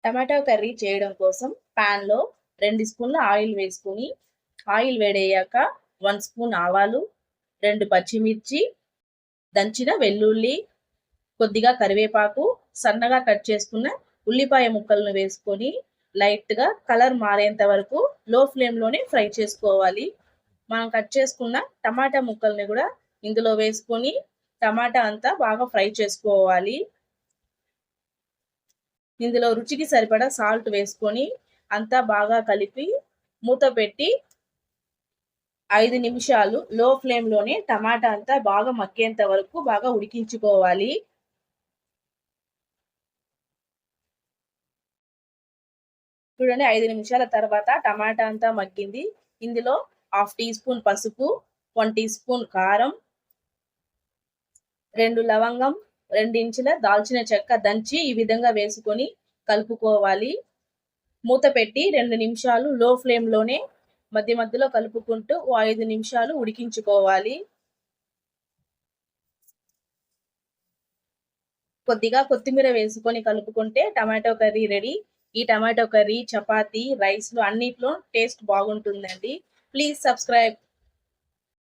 Tomato curry చేయడం కోసం ప్యాన్లో 2 స్పూన్ల ఆయిల్ వేసుకొని ఆయిల్ వేడయ్యాక 1 స్పూన్ ఆవాలు, 2 పచ్చిమిర్చి, దంచిన వెల్లుల్లి, కొద్దిగా కరివేపాకు, సన్నగా కట్ చేసుకున్న ఉల్లిపాయ ముక్కలను వేసుకొని లైట్గా కలర్ మారేంత వరకు లో ఫ్లేమ్లోనే ఫ్రై చేసుకోవాలి. మనం కట్ చేసుకున్న టమాటా ముక్కల్ని కూడా ఇందులో వేసుకొని టమాటా అంతా బాగా ఫ్రై చేసుకోవాలి. ఇందులో రుచికి సరిపడా సాల్ట్ వేసుకొని అంతా బాగా కలిపి మూత పెట్టి 5 నిమిషాలు లో ఫ్లేమ్లోనే టమాటా అంతా బాగా మగ్గేంత వరకు బాగా ఉడికించుకోవాలి. చూడండి, 5 నిమిషాల తర్వాత టమాటా అంతా మగ్గింది. ఇందులో 1/2 టీ స్పూన్ పసుపు, 1 టీ స్పూన్ కారం, 2 లవంగం, 2 ఇంచుల దాల్చిన చెక్క దంచి ఈ విధంగా వేసుకొని కలుపుకోవాలి. మూత పెట్టి 2 నిమిషాలు లో ఫ్లేమ్లోనే మధ్య మధ్యలో కలుపుకుంటూ 5 నిమిషాలు ఉడికించుకోవాలి. కొద్దిగా కొత్తిమీర వేసుకొని కలుపుకుంటే టమాటో కర్రీ రెడీ. ఈ టమాటో కర్రీ చపాతీ, రైస్లో అన్నిట్లో టేస్ట్ బాగుంటుందండి. Please subscribe.